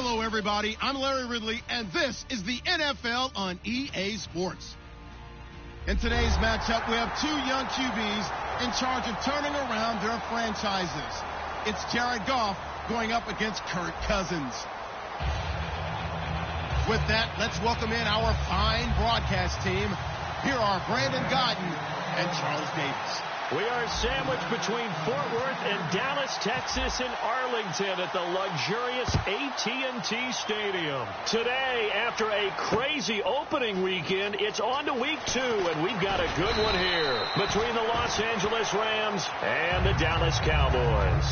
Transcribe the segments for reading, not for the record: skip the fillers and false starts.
Hello, everybody. I'm Larry Ridley, and this is the NFL on EA Sports. In today's matchup, we have two young QBs in charge of turning around their franchises. It's Jared Goff going up against Kirk Cousins. With that, let's welcome in our fine broadcast team. Here are Brandon Godden and Charles Davis. We are sandwiched between Fort Worth and Dallas, Texas, and Arlington at the luxurious AT&T Stadium. Today, after a crazy opening weekend, it's on to week 2, and we've got a good one here between the Los Angeles Rams and the Dallas Cowboys.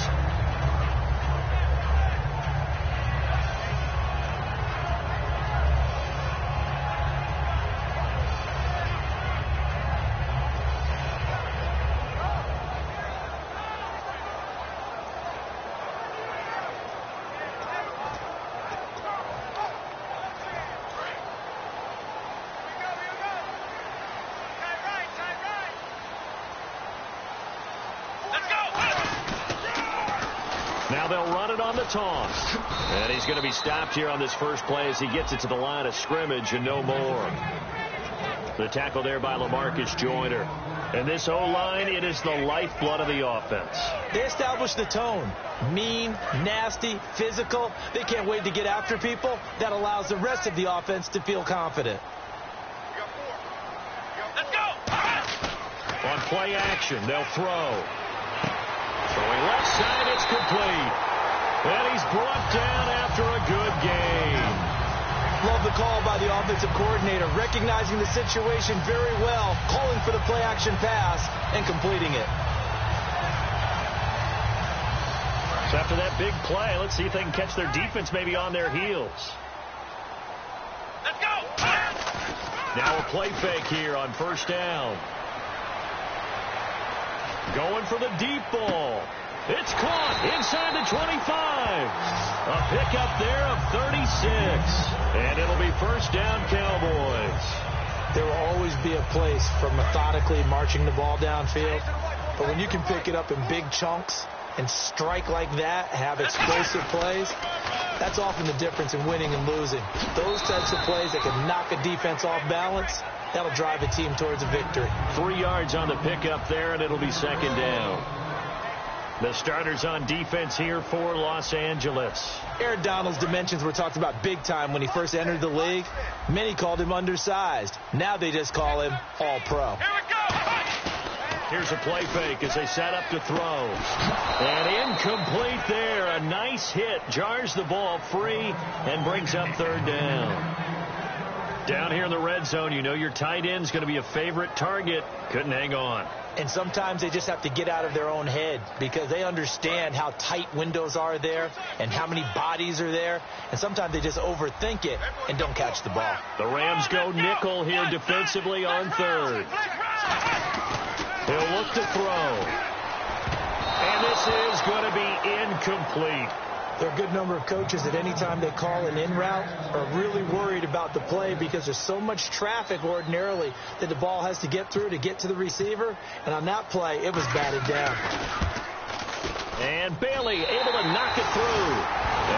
Now they'll run it on the toss. And he's going to be stopped here on this first play as he gets it to the line of scrimmage and no more. The tackle there by LaMarcus Joyner. And this O-line, it is the lifeblood of the offense. They establish the tone. Mean, nasty, physical. They can't wait to get after people. That allows the rest of the offense to feel confident. Let's go! On play action, they'll throw. Throwing left side, it's complete. And he's brought down after a good game. Love the call by the offensive coordinator, recognizing the situation very well, calling for the play-action pass, and completing it. So after that big play, let's see if they can catch their defense maybe on their heels. Let's go! Now a play fake here on first down. Going for the deep ball. It's caught inside the 25. A pickup there of 36. And it'll be first down, Cowboys. There will always be a place for methodically marching the ball downfield. But when you can pick it up in big chunks and strike like that, have explosive plays, that's often the difference in winning and losing. Those types of plays that can knock a defense off balance, that'll drive a team towards a victory. 3 yards on the pickup there, and it'll be second down. The starters on defense here for Los Angeles. Aaron Donald's dimensions were talked about big time when he first entered the league. Many called him undersized. Now they just call him all-pro. Here we go! Here's a play fake as they set up to throw. And incomplete there. A nice hit. Jars the ball free and brings up third down. Down here in the red zone, you know your tight end's going to be a favorite target. Couldn't hang on. And sometimes they just have to get out of their own head because they understand how tight windows are there and how many bodies are there. And sometimes they just overthink it and don't catch the ball. The Rams go nickel here defensively on third. He'll look to throw. And this is going to be incomplete. There are a good number of coaches that any time they call an in route are really worried about the play because there's so much traffic ordinarily that the ball has to get through to get to the receiver. And on that play, it was batted down. And Bailey able to knock it through.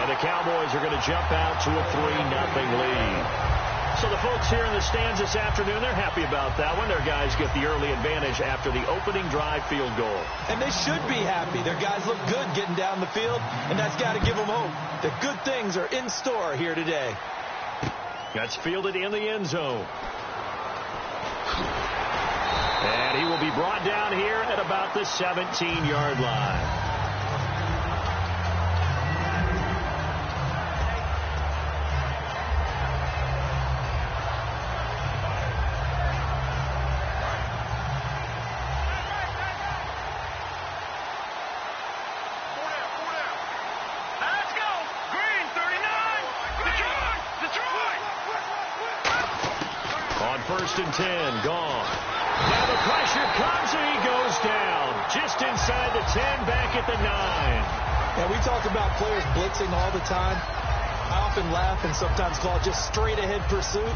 And the Cowboys are going to jump out to a 3-0 lead. So the folks here in the stands this afternoon, they're happy about that one. Their guys get the early advantage after the opening drive field goal. And they should be happy. Their guys look good getting down the field, and that's got to give them hope that good things are in store here today. That's fielded in the end zone. And he will be brought down here at about the 17-yard line. First and 10, gone. Now the pressure comes and he goes down. Just inside the 10, back at the 9. And we talk about players blitzing all the time. I often laugh and sometimes call it just straight ahead pursuit.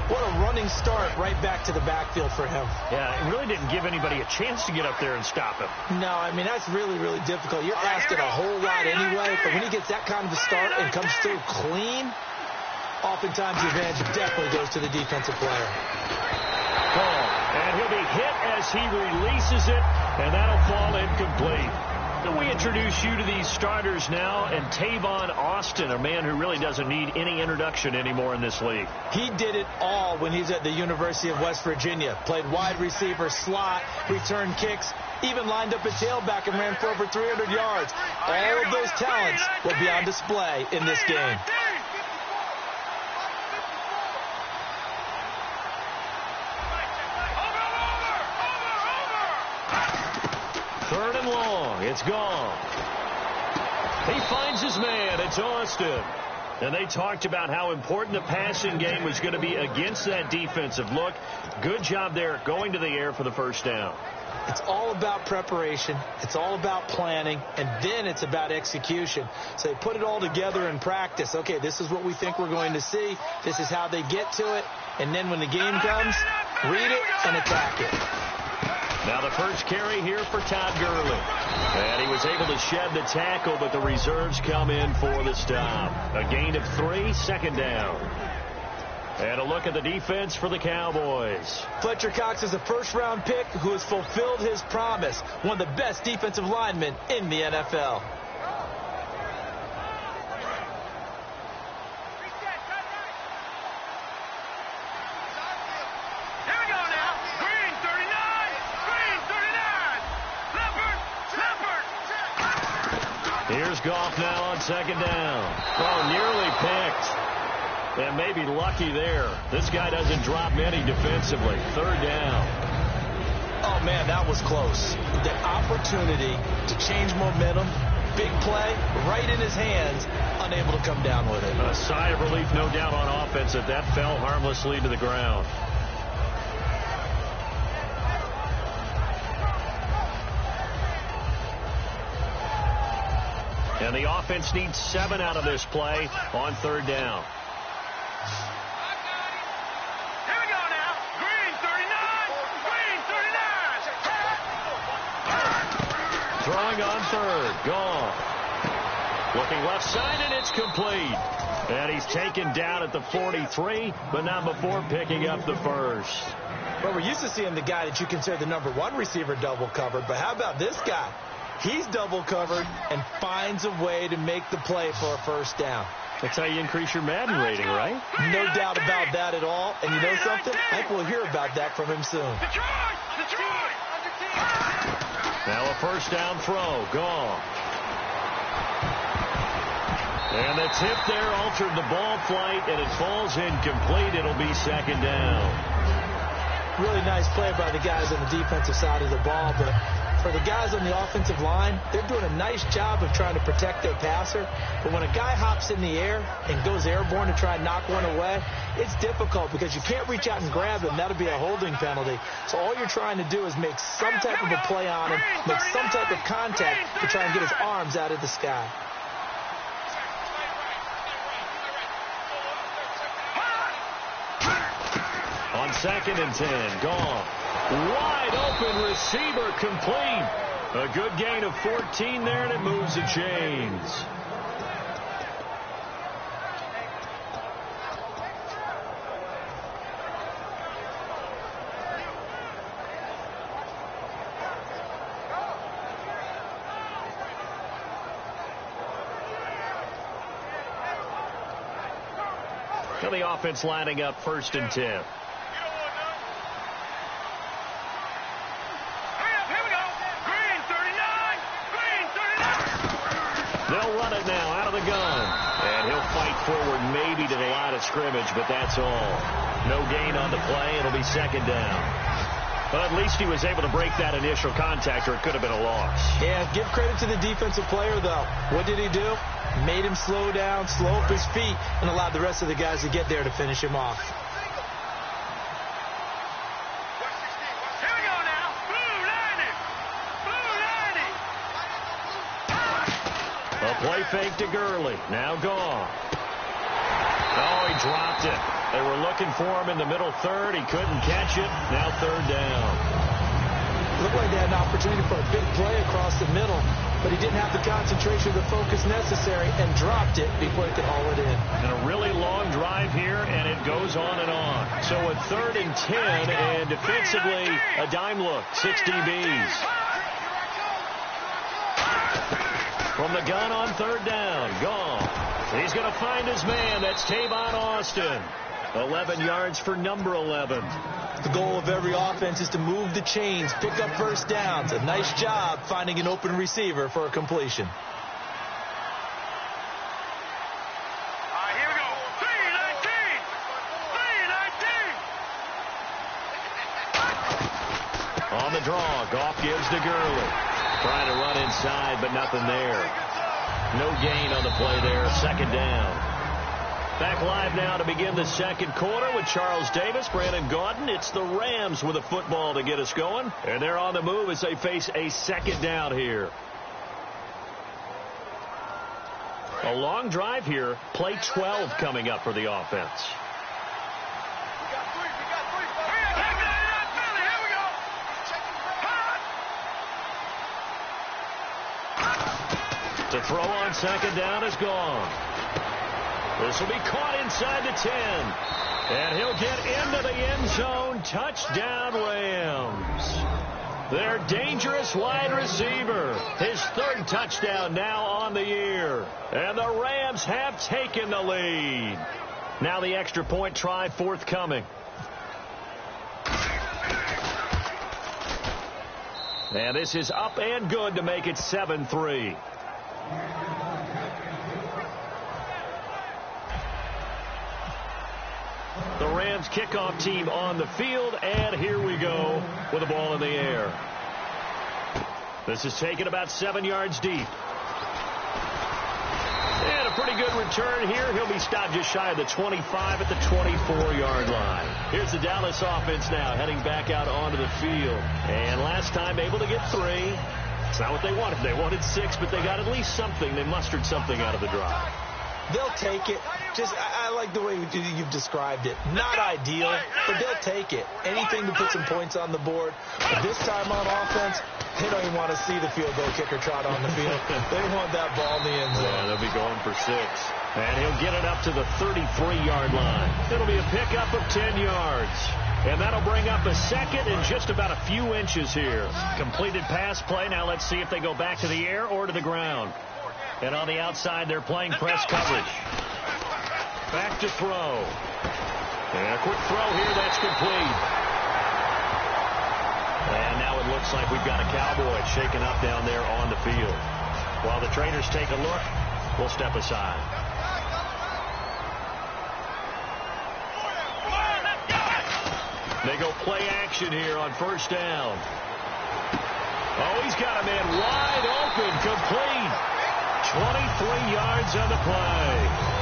What a running start right back to the backfield for him. Yeah, it really didn't give anybody a chance to get up there and stop him. No, I mean, that's really, really difficult. You're asking a whole lot anyway, but when he gets that kind of a start and comes through clean, oftentimes the advantage definitely goes to the defensive player. And he'll be hit as he releases it, and that'll fall incomplete. And we introduce you to these starters now, and Tavon Austin, a man who really doesn't need any introduction anymore in this league. He did it all when he's at the University of West Virginia. Played wide receiver, slot, returned kicks, even lined up at tailback and ran for over 300 yards. All of those talents will be on display in this game. Third and long. It's gone. He finds his man. It's Austin. And they talked about how important the passing game was going to be against that defensive look. Good job there going to the air for the first down. It's all about preparation. It's all about planning. And then it's about execution. So they put it all together in practice. Okay, this is what we think we're going to see. This is how they get to it. And then when the game comes, read it and attack it. Now the first carry here for Todd Gurley. And he was able to shed the tackle, but the reserves come in for the stop. A gain of 3, second down. And a look at the defense for the Cowboys. Fletcher Cox is a first-round pick who has fulfilled his promise. One of the best defensive linemen in the NFL. Here's Goff now on second down. Oh, nearly picked. And maybe lucky there. This guy doesn't drop many defensively. Third down. Oh, man, that was close. The opportunity to change momentum, big play, right in his hands, unable to come down with it. A sigh of relief, no doubt, on offense that fell harmlessly to the ground. And the offense needs 7 out of this play on third down. Here we go now. Green 39. Green 39. Throwing on third. Gone. Looking left side, and it's complete. And he's taken down at the 43, but not before picking up the first. Well, we're used to seeing the guy that you consider the number 1 receiver double covered, but how about this guy? He's double covered and finds a way to make the play for a first down. That's how you increase your Madden rating, right? No doubt about that at all. And you know something? I think we'll hear about that from him soon. Now a first down throw. Gone. And the tip there altered the ball flight, and it falls incomplete. It'll be second down. Really nice play by the guys on the defensive side of the ball, but for the guys on the offensive line, they're doing a nice job of trying to protect their passer. But when a guy hops in the air and goes airborne to try and knock one away, it's difficult because you can't reach out and grab him. That'll be a holding penalty. So all you're trying to do is make some type of a play on him, make some type of contact to try and get his arms out of the sky. On second and 10, gone. Wide open receiver complete. A good gain of 14 there, and it moves the chains. Now the offense lining up first and 10. They'll run it now out of the gun. And he'll fight forward maybe to the line of scrimmage, but that's all. No gain on the play. It'll be second down. But at least he was able to break that initial contact, or it could have been a loss. Yeah, give credit to the defensive player, though. What did he do? Made him slow down, slow up his feet, and allowed the rest of the guys to get there to finish him off. A play fake to Gurley. Now gone. Oh, he dropped it. They were looking for him in the middle third. He couldn't catch it. Now third down. Looked like they had an opportunity for a big play across the middle, but he didn't have the concentration or the focus necessary and dropped it before he could haul it in. And a really long drive here, and it goes on and on. So a 3rd and 10, and defensively, a dime look, 6 DBs. From the gun on third down, gone. He's going to find his man. That's Tavon Austin. 11 yards for number 11. The goal of every offense is to move the chains, pick up first downs. A nice job finding an open receiver for a completion. Here we go. 3-19. On the draw, Goff gives to Gurley. Trying to run inside, but nothing there. No gain on the play there. 2nd down. Back live now to begin the second quarter with Charles Davis, Brandon Gaudin. It's the Rams with a football to get us going. And they're on the move as they face a 2nd down here. A long drive here. Play 12 coming up for the offense. To throw on 2nd down is gone. This will be caught inside the 10. And he'll get into the end zone. Touchdown, Rams. Their dangerous wide receiver. His 3rd touchdown now on the year. And the Rams have taken the lead. Now the extra point try forthcoming. And this is up and good to make it 7-3. The Rams kickoff team on the field, and here we go with the ball in the air. This is taken about 7 yards deep. And a pretty good return here. He'll be stopped just shy of the 25 at the 24-yard line. Here's the Dallas offense now heading back out onto the field. And last time able to get 3. It's not what they wanted. They wanted 6, but they got at least something. They mustered something out of the drive. They'll take it. I like the way you've described it. Not ideal, but they'll take it. Anything to put some points on the board. But this time on offense, they don't even want to see the field goal kicker trot on the field. They want that ball in the end zone. Yeah, they'll be going for 6. And he'll get it up to the 33-yard line. It'll be a pickup of 10 yards. And that'll bring up a 2nd and just about a few inches here. Completed pass play. Now let's see if they go back to the air or to the ground. And on the outside, they're playing press coverage. Back to throw. And a quick throw here. That's complete. And now it looks like we've got a Cowboy shaken up down there on the field. While the trainers take a look, we'll step aside. They go play action here on 1st down. Oh, he's got a man wide open, complete. 23 yards on the play.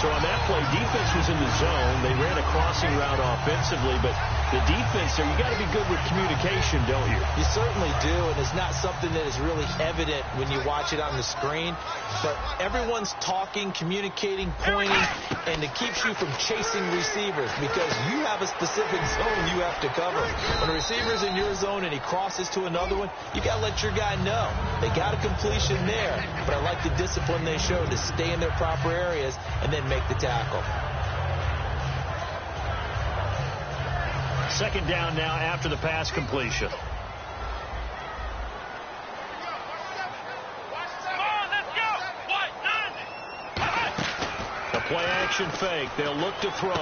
So on that play, defense was in the zone. They ran a crossing route offensively, but the defense there, you got to be good with communication, don't you? You certainly do, and it's not something that is really evident when you watch it on the screen. But everyone's talking, communicating, pointing, and it keeps you from chasing receivers because you have a specific zone you have to cover. When a receiver's in your zone and he crosses to another one, you got to let your guy know. They got a completion there, but I like the discipline they showed to stay in their proper areas and then make the tackle. 2nd down now after the pass completion. The play action fake. They'll look to throw.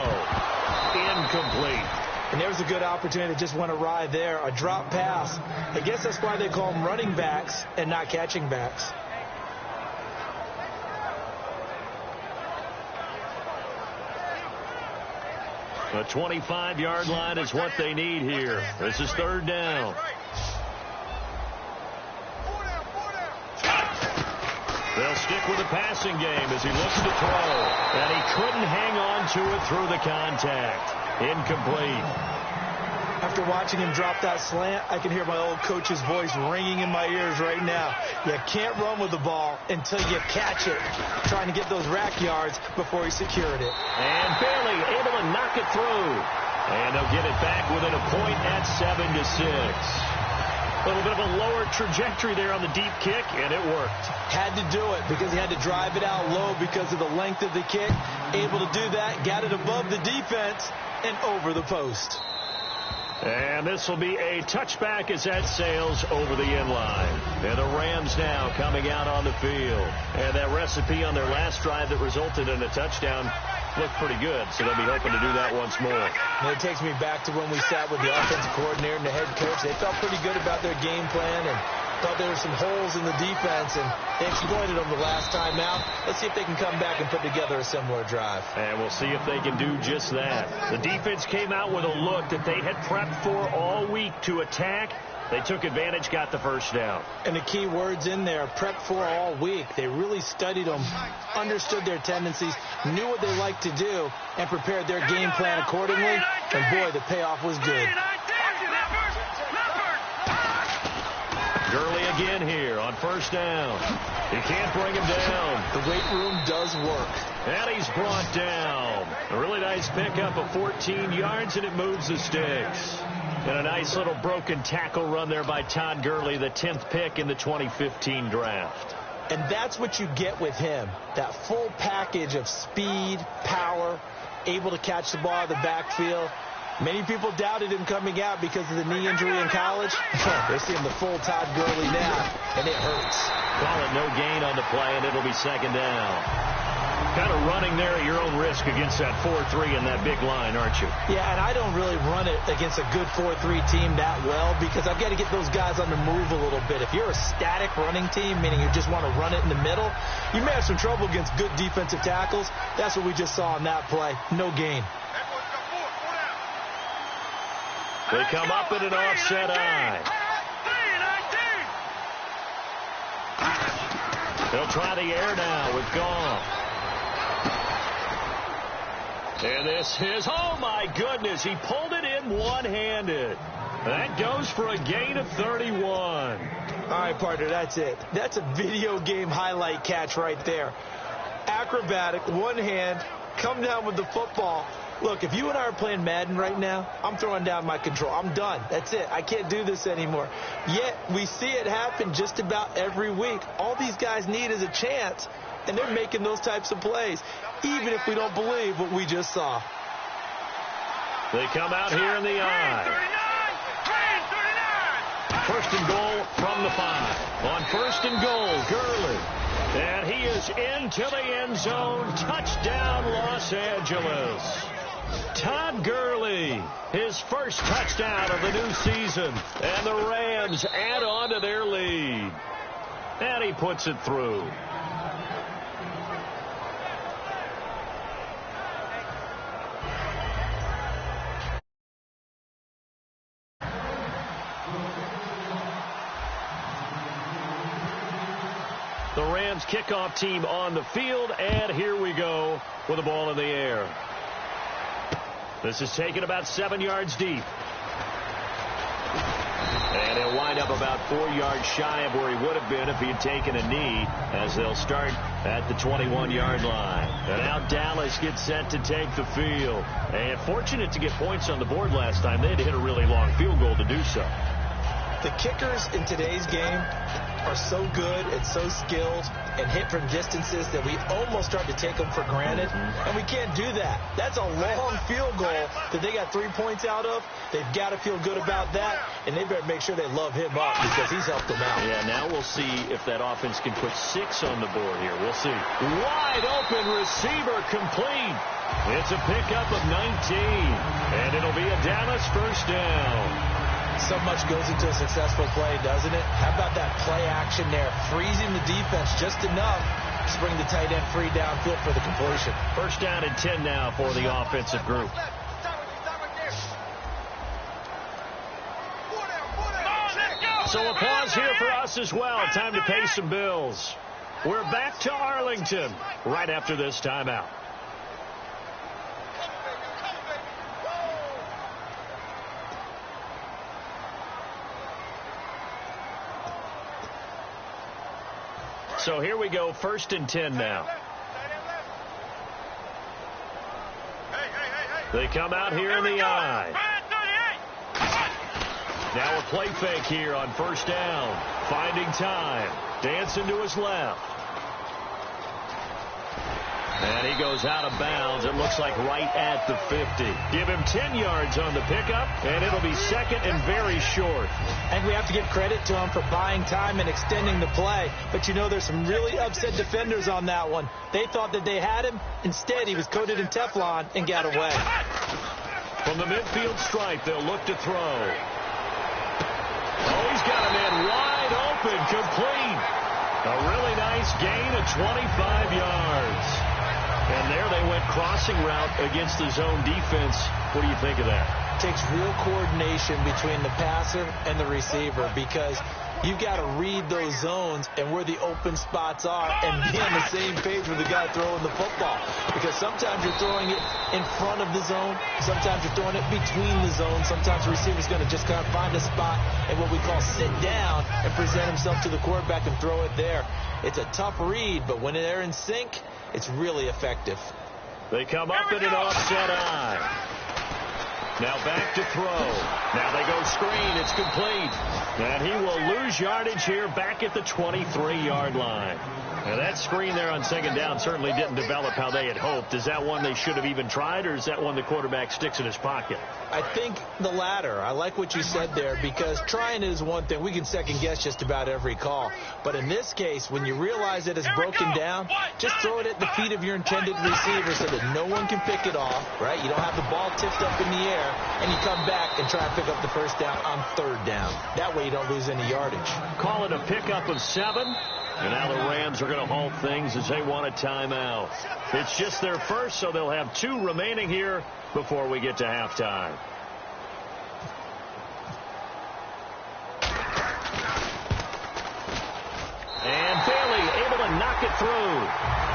Incomplete. And there's a good opportunity to just went awry there. A drop pass. I guess that's why they call them running backs and not catching backs. The 25-yard line is what they need here. This is 3rd down. They'll stick with the passing game as he looks to throw. And he couldn't hang on to it through the contact. Incomplete. I After watching him drop that slant, I can hear my old coach's voice ringing in my ears right now. You can't run with the ball until you catch it. Trying to get those rack yards before he secured it. And Bailey able to knock it through. And they'll get it back within a point at 7-6. A little bit of a lower trajectory there on the deep kick, and it worked. Had to do it because he had to drive it out low because of the length of the kick. Able to do that, got it above the defense and over the post. And this will be a touchback as that sails over the end line. And the Rams now coming out on the field. And that recipe on their last drive that resulted in a touchdown looked pretty good, so they'll be hoping to do that once more. And it takes me back to when we sat with the offensive coordinator and the head coach. They felt pretty good about their game plan and thought there were some holes in the defense, and they exploited them the last time out. Let's see if they can come back and put together a similar drive. And we'll see if they can do just that. The defense came out with a look that they had prepped for all week to attack. They took advantage, got the first down. And the key words in there, prep for all week. They really studied them, understood their tendencies, knew what they liked to do, and prepared their game plan accordingly. And, boy, the payoff was good. Gurley again here on first down. He can't bring him down. The weight room does work. And he's brought down. A really nice pickup of 14 yards, and it moves the sticks. And a nice little broken tackle run there by Todd Gurley, the 10th pick in the 2015 draft. And that's what you get with him, that full package of speed, power, able to catch the ball out of the backfield. Many people doubted him coming out because of the knee injury in college. They're seeing the full Todd Gurley now, and it hurts. Call it no gain on the play, and it'll be second down. Kind of running there at your own risk against that 4-3 and that big line, aren't you? Yeah, and I don't really run it against a good 4-3 team that well because I've got to get those guys on the move a little bit. If you're a static running team, meaning you just want to run it in the middle, you may have some trouble against good defensive tackles. That's what we just saw on that play. No gain. They come up in an offset eye. They'll try the air now with Goff. And this is, oh my goodness, he pulled it in one-handed. That goes for a gain of 31. All right, partner, that's it. That's a video game highlight catch right there. Acrobatic, one hand, come down with the football. Look, if you and I are playing Madden right now, I'm throwing down my control. I'm done. That's it. I can't do this anymore. Yet, we see it happen just about every week. All these guys need is a chance, and they're making those types of plays, even if we don't believe what we just saw. They come out here in the eye. First and goal from the 5. On first and goal, Gurley. And he is into the end zone. Touchdown, Los Angeles. Todd Gurley, his first touchdown of the new season. And the Rams add on to their lead. And he puts it through. The Rams kickoff team on the field, and here we go with the ball in the air. This is taken about 7 yards deep. And he'll wind up about 4 yards shy of where he would have been if he had taken a knee, as they'll start at the 21-yard line. And now Dallas gets set to take the field. And fortunate to get points on the board last time. They had to hit a really long field goal to do so. The kickers in today's game are so good and so skilled and hit from distances that we almost start to take them for granted. And we can't do that. That's a long field goal that they got 3 points out of. They've got to feel good about that, and they better make sure they love him up because he's helped them out. Yeah, now we'll see if that offense can put 6 on the board here. We'll see. Wide open receiver complete. It's a pickup of 19, and it'll be a Dallas first down. So much goes into a successful play, doesn't it? How about that play action there? Freezing the defense just enough to bring the tight end free downfield for the completion. First down and 10 now for the offensive group. So a pause here for us as well. Time to pay some bills. We're back to Arlington right after this timeout. So here we go, 1st and 10 now. They come out here in the I. Now a play fake here on 1st down. Finding time. Dancing to his left. And he goes out of bounds. It looks like right at the 50. Give him 10 yards on the pickup, and it'll be 2nd and very short. And we have to give credit to him for buying time and extending the play. But, you know, there's some really upset defenders on that one. They thought that they had him. Instead, he was coated in Teflon and got away. From the midfield stripe, they'll look to throw. Oh, he's got a man wide open, complete. A really nice gain of 25 yards. And there they went crossing route against the zone defense. What do you think of that? It takes real coordination between the passer and the receiver because you've got to read those zones and where the open spots are and be on the same page with the guy throwing the football. Because sometimes you're throwing it in front of the zone. Sometimes you're throwing it between the zones. Sometimes the receiver's going to just kind of find a spot and what we call sit down and present himself to the quarterback and throw it there. It's a tough read, but when they're in sync, it's really effective. They come up in an offset I. Now back to throw. Now they go screen. It's complete. And he will lose yardage here back at the 23-yard line. Now that screen there on 2nd down certainly didn't develop how they had hoped. Is that one they should have even tried, or is that one the quarterback sticks in his pocket? I think the latter. I like what you said there because trying is one thing. We can second-guess just about every call. But in this case, when you realize that it's broken down, just throw it at the feet of your intended receiver so that no one can pick it off, right? You don't have the ball tipped up in the air, and you come back and try and pick up the 1st down on 3rd down. That way you don't lose any yardage. Call it a pickup of 7. And now the Rams are going to halt things as they want a timeout. It's just their first, so they'll have 2 remaining here before we get to halftime. And Bailey able to knock it through.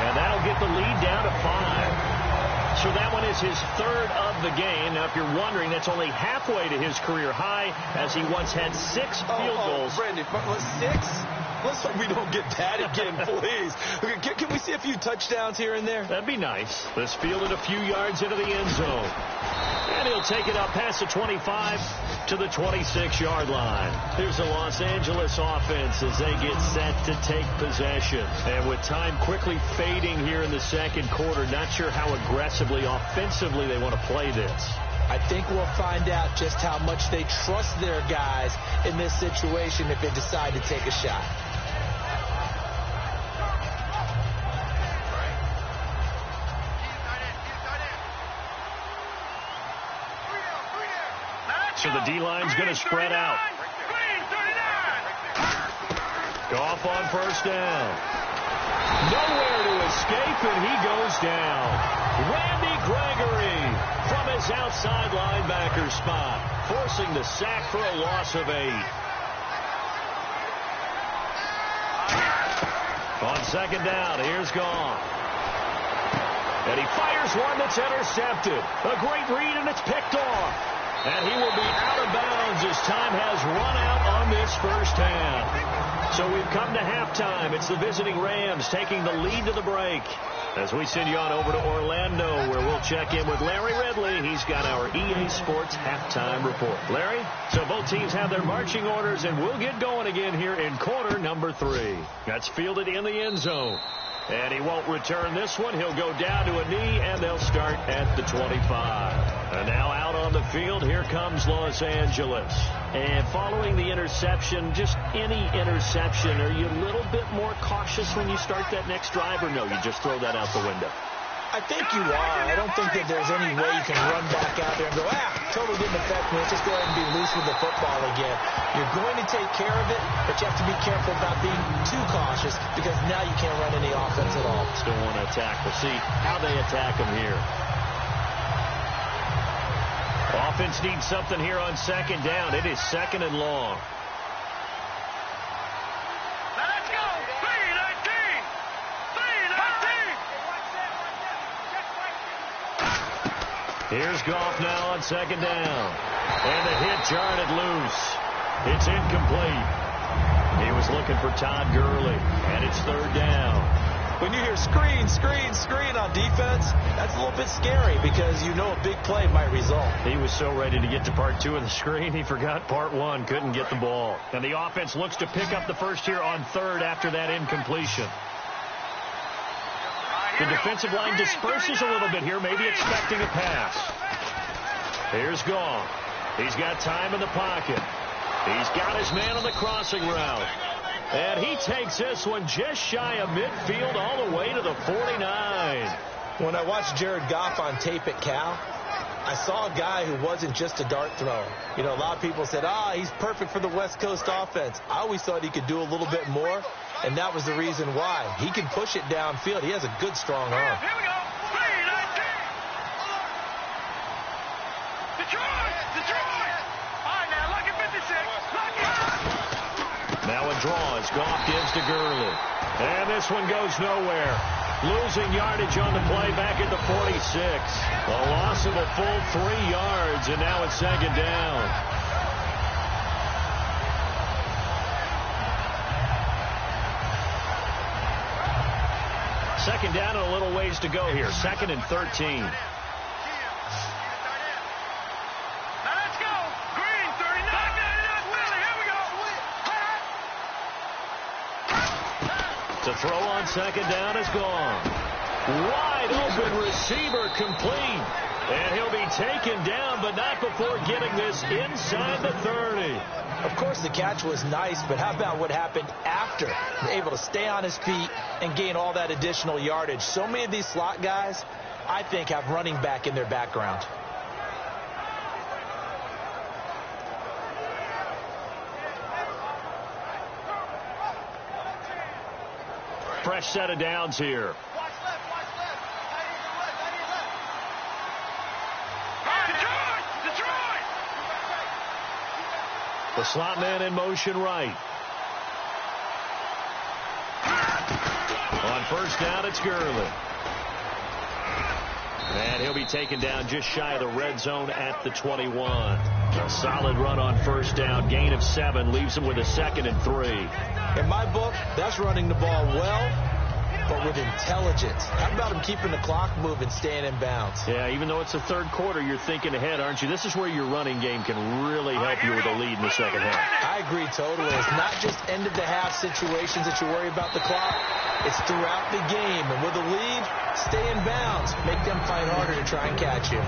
And that'll get the lead down to 5. So that one is his 3rd of the game. Now, if you're wondering, that's only halfway to his career high, as he once had 6 field goals. Brandon, 6? Let's hope we don't get that again, please. Can we see a few touchdowns here and there? That'd be nice. This fielded a few yards into the end zone. And he'll take it up past the 25 to the 26-yard line. Here's the Los Angeles offense as they get set to take possession. And with time quickly fading here in the 2nd quarter, not sure how aggressively, offensively they want to play this. I think we'll find out just how much they trust their guys in this situation if they decide to take a shot. So the D-line's going to spread out. Goff on 1st down. Nowhere to escape, and he goes down. Randy Gregory from his outside linebacker spot, forcing the sack for a loss of 8. On 2nd down, here's Goff. And he fires one that's intercepted. A great read, and it's picked off. And he will be out of bounds as time has run out on this 1st half. So we've come to halftime. It's the visiting Rams taking the lead to the break. As we send you on over to Orlando, where we'll check in with Larry Ridley. He's got our EA Sports halftime report. Larry, so both teams have their marching orders, and we'll get going again here in quarter number 3. That's fielded in the end zone. And he won't return this one. He'll go down to a knee, and they'll start at the 25. And now out on the field, here comes Los Angeles. And following the interception, just any interception, are you a little bit more cautious when you start that next drive, or no, you just throw that out the window? I think you are. I don't think that there's any way you can run back out there and go, totally didn't affect me. Let's just go ahead and be loose with the football again. You're going to take care of it, but you have to be careful about being too cautious because now you can't run any offense at all. Still want to attack. We'll see how they attack them here. Offense needs something here on 2nd down. It is 2nd and long. Let's go. 3-19. Here's Goff now on 2nd down. And the hit jarred it loose. It's incomplete. He was looking for Todd Gurley, and it's third down. When you hear screen, screen, screen on defense, that's a little bit scary because you know a big play might result. He was so ready to get to part 2 of the screen, he forgot part 1, couldn't get the ball. And the offense looks to pick up the first here on third after that incompletion. The defensive line disperses a little bit here, maybe expecting a pass. Here's Goff. He's got time in the pocket. He's got his man on the crossing route. And he takes this one just shy of midfield all the way to the 49. When I watched Jared Goff on tape at Cal, I saw a guy who wasn't just a dart thrower. You know, a lot of people said, he's perfect for the West Coast offense. I always thought he could do a little bit more, and that was the reason why. He can push it downfield. He has a good, strong arm. Here we go. Detroit. All right, now, lucky 56. Now a draw as Goff gives to Gurley. And this one goes nowhere. Losing yardage on the play back at the 46. A loss of a full 3 yards, and now it's second down. Second down and a little ways to go here. 2nd and 13. The throw on second down is gone. Wide open receiver complete. And he'll be taken down, but not before getting this inside the 30. Of course, the catch was nice, but how about what happened after? Able to stay on his feet and gain all that additional yardage. So many of these slot guys, I think, have running back in their background. Fresh set of downs here. Detroit! The slot man in motion right. On first down, it's Gurley. And he'll be taken down just shy of the red zone at the 21. A solid run on first down. Gain of 7 leaves him with a 2nd and 3. In my book, that's running the ball well, but with intelligence. How about him keeping the clock moving, staying in bounds? Yeah, even though it's the third quarter, you're thinking ahead, aren't you? This is where your running game can really help you with a lead in the second half. I agree totally. It's not just end-of-the-half situations that you worry about the clock. It's throughout the game. And with a lead, stay in bounds. Make them fight harder to try and catch you.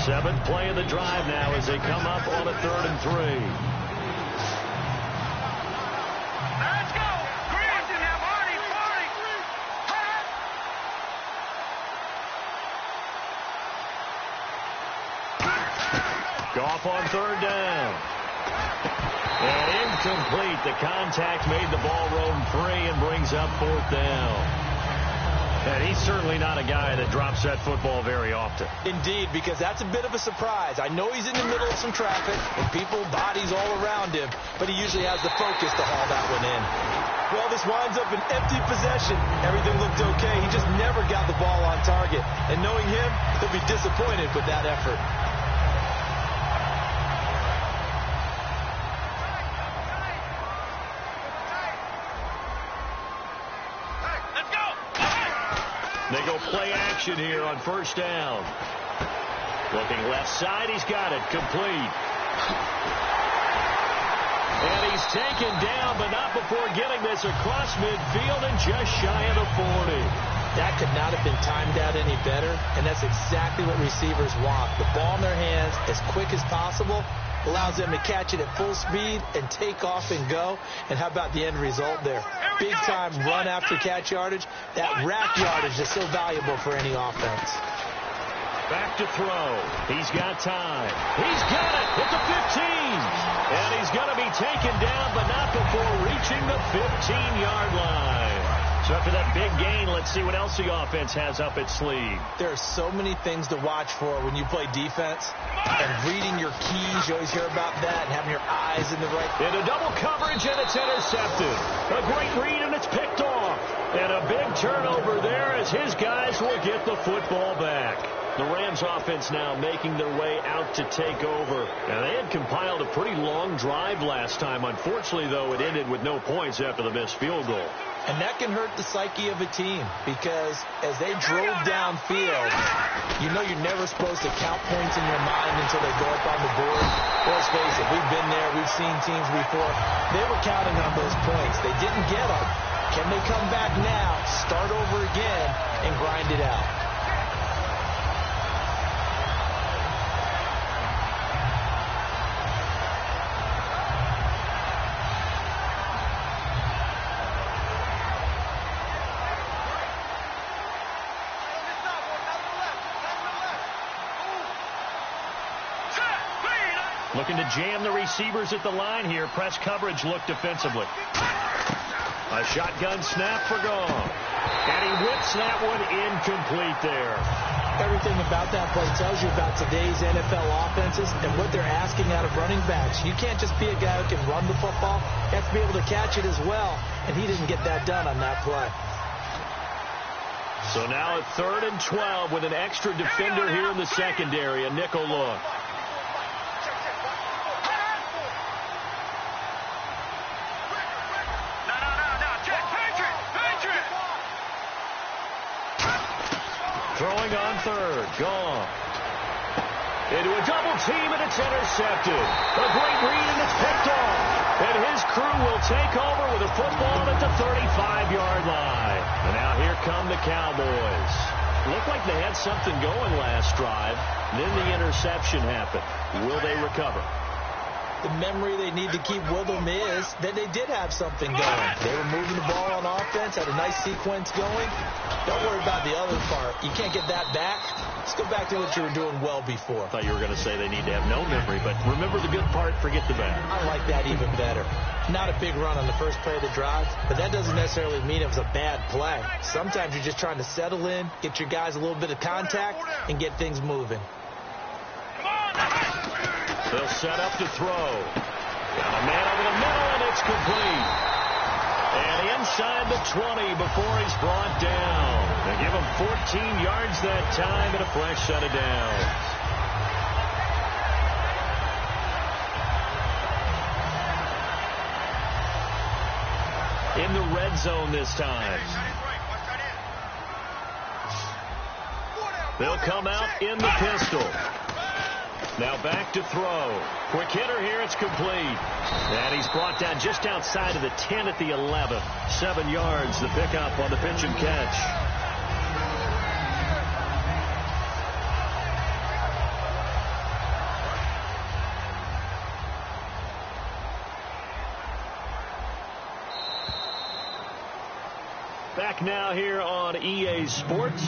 Seventh play of the drive now as they come up on a 3rd and 3. Let's go. Green, now 40. Goff on 3rd down. And incomplete. The contact made the ball roam free and brings up 4th down. And he's certainly not a guy that drops that football very often. Indeed, because that's a bit of a surprise. I know he's in the middle of some traffic and people, bodies all around him, but he usually has the focus to haul that one in. Well, this winds up an empty possession. Everything looked okay. He just never got the ball on target. And knowing him, he'll be disappointed with that effort. They go play action here on first down. Looking left side, he's got it complete. And he's taken down, but not before getting this across midfield and just shy of the 40. That could not have been timed out any better, and that's exactly what receivers want. The ball in their hands as quick as possible allows them to catch it at full speed and take off and go. And how about the end result there? Big time run after catch yardage. That rack yardage is so valuable for any offense. Back to throw. He's got time. He's got it at the 15. And he's going to be taken down, but not before reaching the 15-yard line. So after that big gain, let's see what else the offense has up its sleeve. There are so many things to watch for when you play defense. And reading your keys, you always hear about that, and having your eyes in the right. Into double coverage, and it's intercepted. A great read, and it's picked off. And a big turnover there as his guys will get the football back. The Rams offense now making their way out to take over. And they had compiled a pretty long drive last time. Unfortunately, though, it ended with no points after the missed field goal. And that can hurt the psyche of a team because as they drove downfield, you know you're never supposed to count points in your mind until they go up on the board. Let's face it, we've been there, we've seen teams before. They were counting on those points. They didn't get them. Can they come back now, start over again, and grind it out? Looking to jam the receivers at the line here. Press coverage look defensively. A shotgun snap for Gong. And he whips that one incomplete there. Everything about that play tells you about today's NFL offenses and what they're asking out of running backs. You can't just be a guy who can run the football. You have to be able to catch it as well. And he didn't get that done on that play. So now at 3rd and 12 with an extra defender here in the secondary. A nickel look. Throwing on 3rd. Gone. Into a double team, and it's intercepted. A great read, and it's picked off. And his crew will take over with a football at the 35-yard line. And now here come the Cowboys. Looked like they had something going last drive. Then the interception happened. Will they recover? The memory they need to keep with them is that they did have something going. They were moving the ball on offense, had a nice sequence going. Don't worry about the other part. You can't get that back. Let's go back to what you were doing well before. I thought you were going to say they need to have no memory, but remember the good part, forget the bad. I like that even better. Not a big run on the first play of the drive, but that doesn't necessarily mean it was a bad play. Sometimes you're just trying to settle in, get your guys a little bit of contact, and get things moving. They'll set up to throw. Got a man over the middle, and it's complete. And inside the 20 before he's brought down. They give him 14 yards that time and a fresh set of downs. In the red zone this time. They'll come out in the pistol. Now back to throw. Quick hitter here. It's complete. And he's brought down just outside of the 10 at the 11. 7 yards, the pickup on the pitch and catch. Back now here on EA Sports.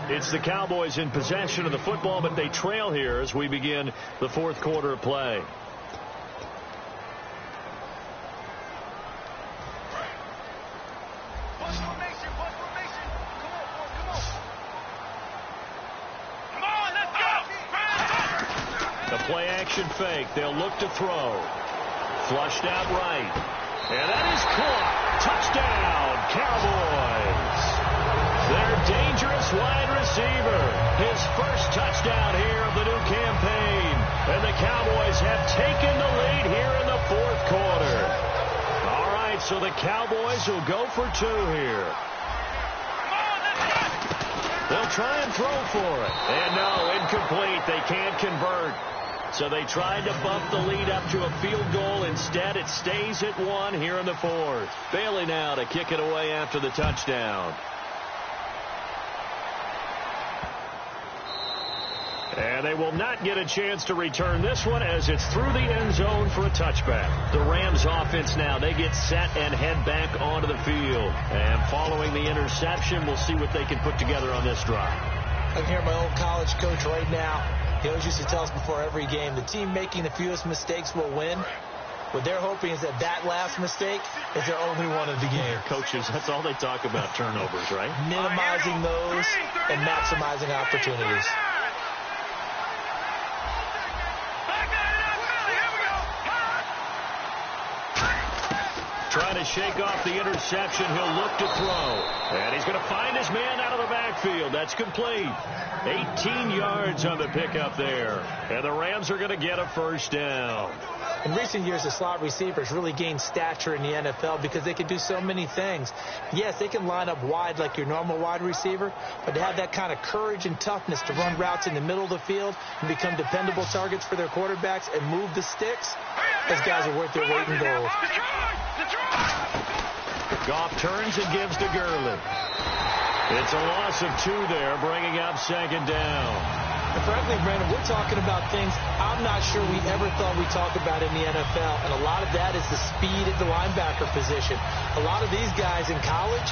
It's the Cowboys in possession of the football, but they trail here as we begin the 4th quarter of play. The play action fake. They'll look to throw. Flushed out right. And that is caught. Touchdown, Cowboys. Their dangerous wide receiver. His first touchdown here of the new campaign. And the Cowboys have taken the lead here in the 4th quarter. All right, so the Cowboys will go for 2 here. They'll try and throw for it. And no, incomplete. They can't convert. So they tried to bump the lead up to a field goal. Instead, it stays at 1 here in the 4th. Bailey now to kick it away after the touchdown. And they will not get a chance to return this one as it's through the end zone for a touchback. The Rams offense now, they get set and head back onto the field. And following the interception, we'll see what they can put together on this drive. I can hear my old college coach right now. He always used to tell us before every game, the team making the fewest mistakes will win. What they're hoping is that that last mistake is their only one of the game. Coaches, that's all they talk about, turnovers, right? Minimizing those and maximizing opportunities. Trying to shake off the interception. He'll look to throw. And he's going to find his man out of the backfield. That's complete. 18 yards on the pickup there. And the Rams are going to get a first down. In recent years, the slot receivers really gained stature in the NFL because they can do so many things. Yes, they can line up wide like your normal wide receiver, but to have that kind of courage and toughness to run routes in the middle of the field and become dependable targets for their quarterbacks and move the sticks, those guys are worth their weight in gold. Goff turns and gives to Gurley. It's a loss of 2 there, bringing up second down. And frankly, Brandon, we're talking about things I'm not sure we ever thought we'd talk about in the NFL, and a lot of that is the speed at the linebacker position. A lot of these guys in college,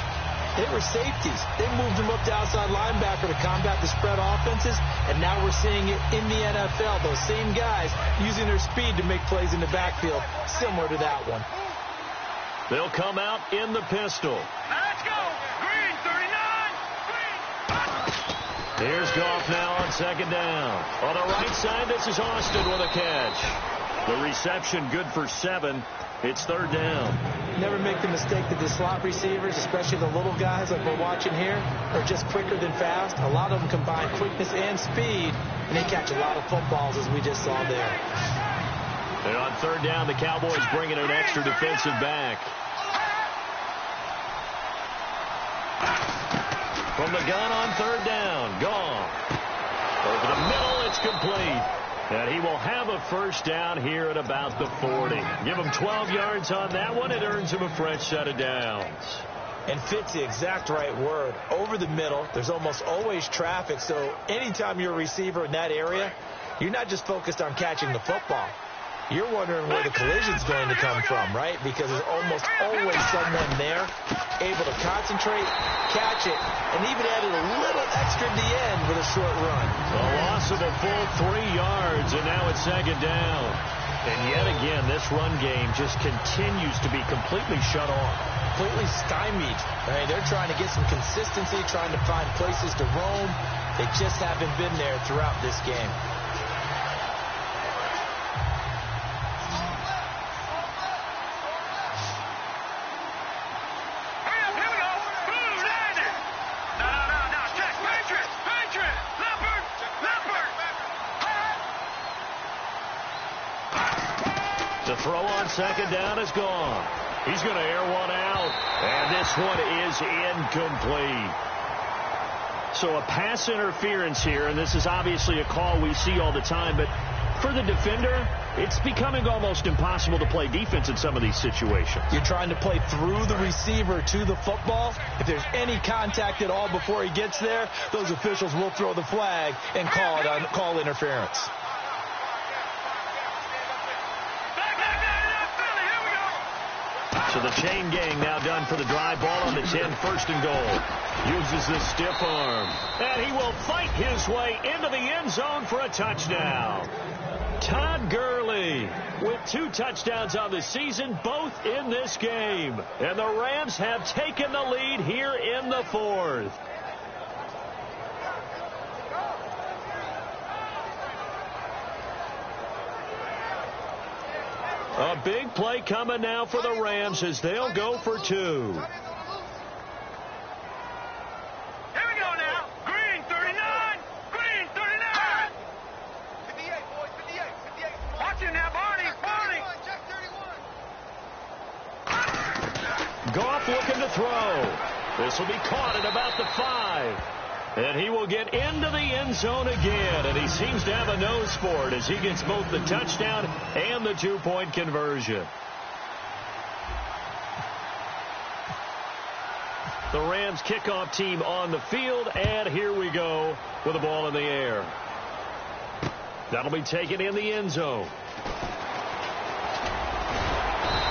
they were safeties. They moved them up to outside linebacker to combat the spread offenses, and now we're seeing it in the NFL. Those same guys using their speed to make plays in the backfield, similar to that one. They'll come out in the pistol. Let's go. Green, 39. Here's Goff now on second down. On the right side, this is Austin with a catch. The reception good for 7. It's third down. Never make the mistake that the slot receivers, especially the little guys like we're watching here, are just quicker than fast. A lot of them combine quickness and speed, and they catch a lot of footballs, as we just saw there. And on third down, the Cowboys bringing an extra defensive back. From the gun on third down, gone. Over the middle, it's complete. And he will have a first down here at about the 40. Give him 12 yards on that one. It earns him a fresh set of downs. And fits the exact right word. Over the middle, there's almost always traffic. So anytime you're a receiver in that area, you're not just focused on catching the football. You're wondering where the collision's going to come from, right? Because there's almost always someone there able to concentrate, catch it, and even added a little extra at the end with a short run. A loss of a full 3 yards, and now it's second down. And yet again, this run game just continues to be completely shut off. Completely stymied. Right? They're trying to get some consistency, trying to find places to roam. They just haven't been there throughout this game. The throw on second down is gone. He's going to air one out, and this one is incomplete. So a pass interference here, and this is obviously a call we see all the time, but for the defender, it's becoming almost impossible to play defense in some of these situations. You're trying to play through the receiver to the football. If there's any contact at all before he gets there, those officials will throw the flag and call interference. So the chain gang now done for the drive. Ball on the 10, first and goal. Uses the stiff arm. And he will fight his way into the end zone for a touchdown. Todd Gurley with 2 touchdowns on the season, both in this game. And the Rams have taken the lead here in the 4th. A big play coming now for the Rams as they'll go for 2. Here we go now. Green, 39. Green, 39. 58, boys, 58, 58. Watch him now, Barney. Check 31. Goff looking to throw. This will be caught at about the 5. And he will get into the end zone again. And he seems to have a nose for it as he gets both the touchdown and the 2-point conversion. The Rams kickoff team on the field. And here we go with the ball in the air. That'll be taken in the end zone.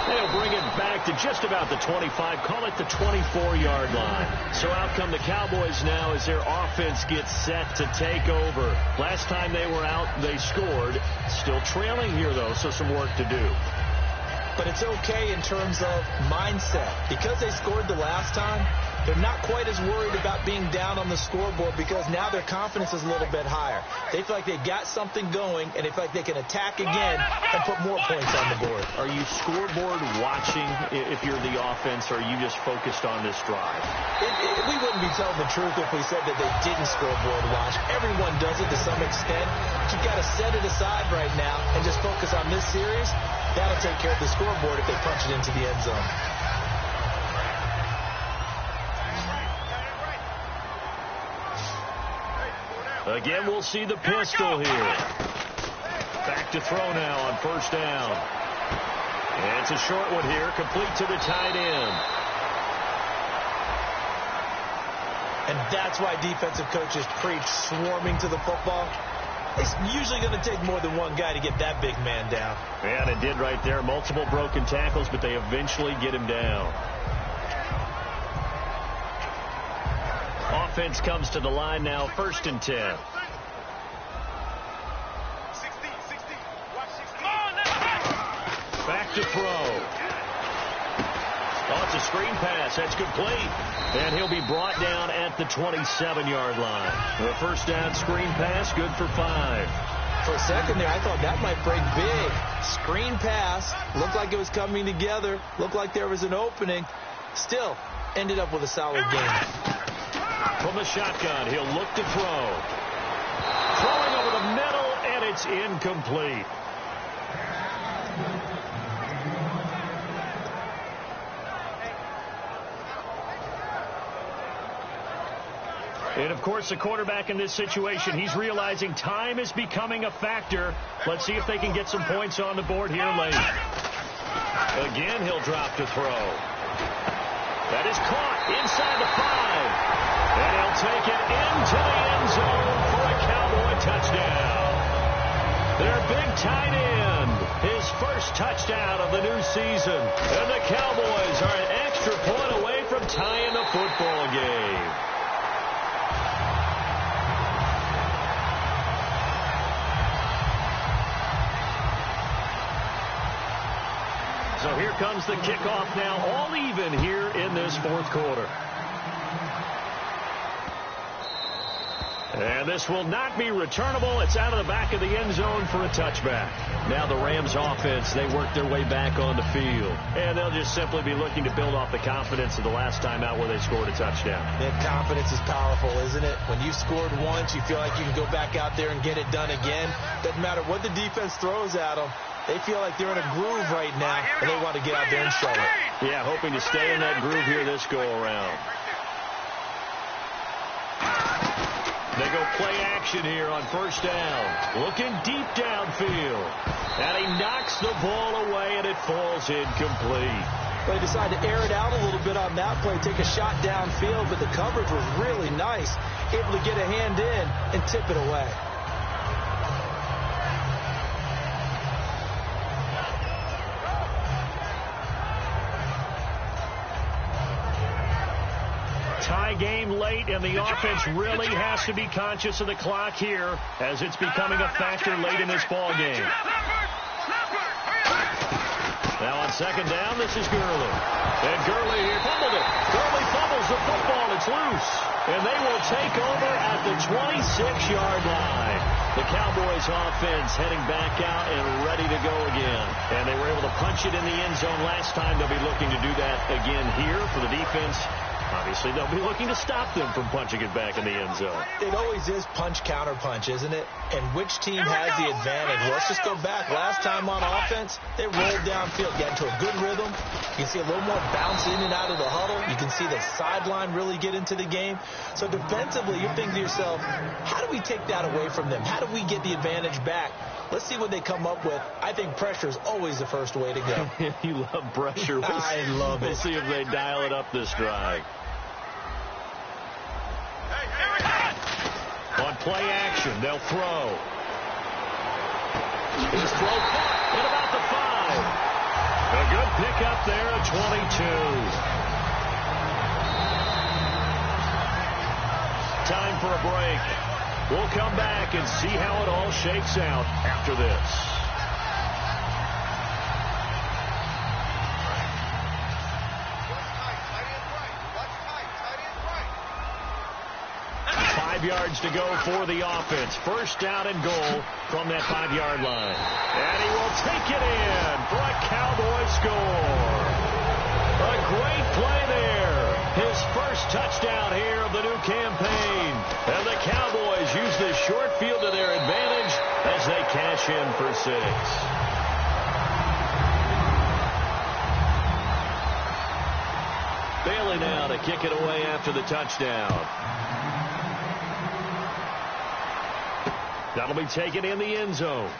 They'll bring it back to just about the 25, call it the 24-yard line. So out come the Cowboys now as their offense gets set to take over. Last time they were out, they scored. Still trailing here, though, so some work to do. But it's okay in terms of mindset. Because they scored the last time, they're not quite as worried about being down on the scoreboard because now their confidence is a little bit higher. They feel like they've got something going, and they feel like they can attack again and put more points on the board. Are you scoreboard watching if you're the offense, or are you just focused on this drive? We wouldn't be telling the truth if we said that they didn't scoreboard watch. Everyone does it to some extent. But you've got to set it aside right now and just focus on this series. That'll take care of the scoreboard if they punch it into the end zone. Again, we'll see the pistol here. Back to throw now on first down. And it's a short one here, complete to the tight end. And that's why defensive coaches preach swarming to the football. It's usually going to take more than one guy to get that big man down. And it did right there. Multiple broken tackles, but they eventually get him down. Offense comes to the line now, 1st and 10. 60. Back to throw. Oh, it's a screen pass. That's complete. And he'll be brought down at the 27-yard line. The first down screen pass, good for 5. For a second there, I thought that might break big. Screen pass. Looked like it was coming together. Looked like there was an opening. Still, ended up with a solid game. From the shotgun, he'll look to throw. Throwing over the middle, and it's incomplete. And, of course, the quarterback in this situation, he's realizing time is becoming a factor. Let's see if they can get some points on the board here late. Again, he'll drop to throw. That is caught inside the 5. And he'll take it into the end zone for a Cowboy touchdown. Their big tight end, his first touchdown of the new season. And the Cowboys are an extra point away from tying the football game. So here comes the kickoff now, all even here in this 4th quarter. And this will not be returnable. It's out of the back of the end zone for a touchback. Now the Rams offense, they work their way back on the field. And they'll just simply be looking to build off the confidence of the last time out where they scored a touchdown. That confidence is powerful, isn't it? When you've scored once, you feel like you can go back out there and get it done again. Doesn't matter what the defense throws at them. They feel like they're in a groove right now, and they want to get out there and show it. Yeah, hoping to stay in that groove here this go-around. They go play action here on first down. Looking deep downfield. And he knocks the ball away, and it falls incomplete. They decide to air it out a little bit on that play, take a shot downfield, but the coverage was really nice. Able to get a hand in and tip it away. Tie game late, and the offense really has to be conscious of the clock here as it's becoming a factor late in this ball game. Now on second down, this is Gurley. And Gurley here fumbled it. Gurley fumbles the football. It's loose. And they will take over at the 26-yard line. The Cowboys offense heading back out and ready to go again. And they were able to punch it in the end zone last time. They'll be looking to do that again here for the defense. Obviously, they'll be looking to stop them from punching it back in the end zone. It always is punch, counter punch, isn't it? And which team has the advantage? Well, let's just go back. Last time on offense, they rolled downfield, got into a good rhythm. You can see a little more bounce in and out of the huddle. You can see the sideline really get into the game. So defensively, you're thinking to yourself, how do we take that away from them? How do we get the advantage back? Let's see what they come up with. I think pressure is always the first way to go. You love pressure. I love it. We'll see if they dial it up this drive. On play action, they'll throw. His throw caught at about the 5. A good pickup there at 22. Time for a break. We'll come back and see how it all shakes out after this. 5 yards to go for the offense. First down and goal from that 5-yard line. And he will take it in for a Cowboy score. A great play there. His first touchdown here of the new campaign. And the Cowboys use this short field to their advantage as they cash in for 6. Bailey now to kick it away after the touchdown. That'll be taken in the end zone.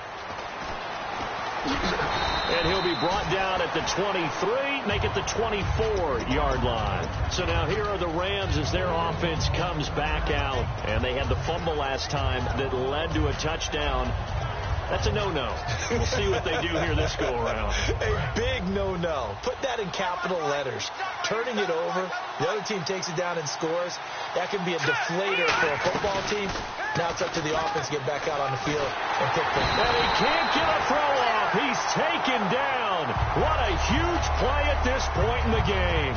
And he'll be brought down at the 23, make it the 24-yard line. So now here are the Rams as their offense comes back out. And they had the fumble last time that led to a touchdown. That's a no-no. We'll see what they do here this go-around. A big no-no. Put that in capital letters. Turning it over, the other team takes it down and scores. That can be a deflator for a football team. Now it's up to the offense to get back out on the field and pick things up. And he can't get a throw off. He's taken down. What a huge play at this point in the game.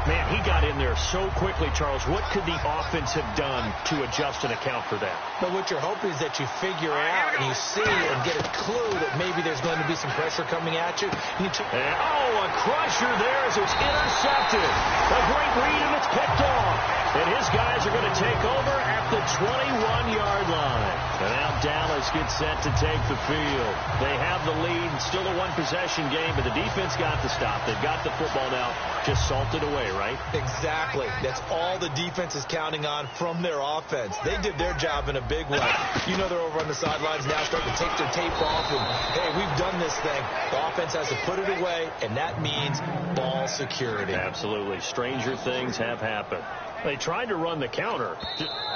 Man, he got in there so quickly, Charles. What could the offense have done to adjust and account for that? But what you're hoping is that you figure out and you see and get a clue that maybe there's going to be some pressure coming at you. A crusher there as it's intercepted. A great read, and it's picked off. And his guys are going to take over at the 21-yard line. And now Dallas gets set to take the field. They have the lead. Still a one-possession game, but the defense got the stop. They've got the football now. Just salted away, right? Exactly. That's all the defense is counting on from their offense. They did their job in a big way. You know they're over on the sidelines now starting to take their tape off and, hey, we've done this thing. The offense has to put it away, and that means ball security. Absolutely. Stranger things have happened. They tried to run the counter,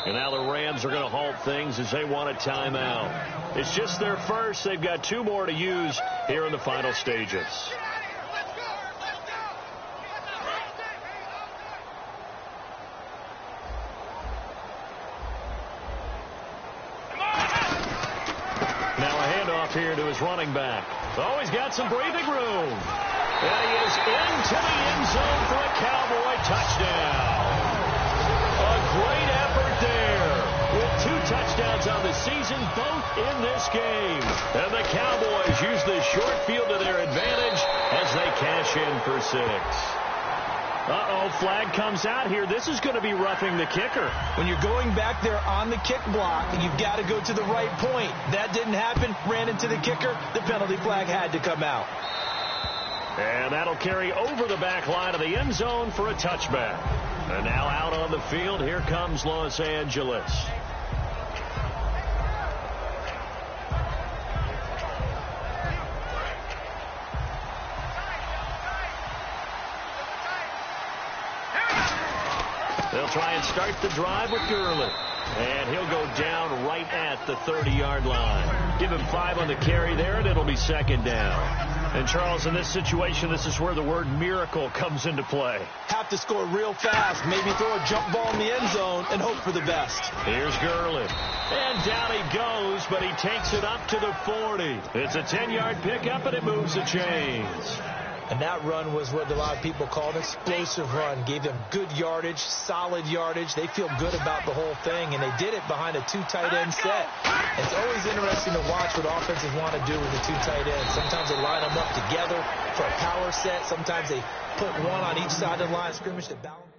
and now the Rams are going to halt things as they want a timeout. It's just their first. They've got 2 more to use here in the final stages. Now a handoff here to his running back. Oh, he's got some breathing room. And he is into the end zone for a Cowboy touchdown. A great effort there with 2 touchdowns on the season, both in this game. And the Cowboys use this short field to their advantage as they cash in for 6. Uh-oh, flag comes out here. This is going to be roughing the kicker. When you're going back there on the kick block, you've got to go to the right point. That didn't happen. Ran into the kicker. The penalty flag had to come out. And that'll carry over the back line of the end zone for a touchback. And now out on the field, here comes Los Angeles. They'll try and start the drive with Gurley. And he'll go down right at the 30-yard line. Give him 5 on the carry there, and it'll be second down. And, Charles, in this situation, this is where the word miracle comes into play. Have to score real fast, maybe throw a jump ball in the end zone and hope for the best. Here's Gurley. And down he goes, but he takes it up to the 40. It's a 10-yard pickup, and it moves the chains. And that run was what a lot of people call an explosive run. Gave them good yardage, solid yardage. They feel good about the whole thing, and they did it behind a 2 tight end set. It's always interesting to watch what offenses want to do with the 2 tight ends. Sometimes they line them up together for a power set. Sometimes they put one on each side of the line of scrimmage to balance.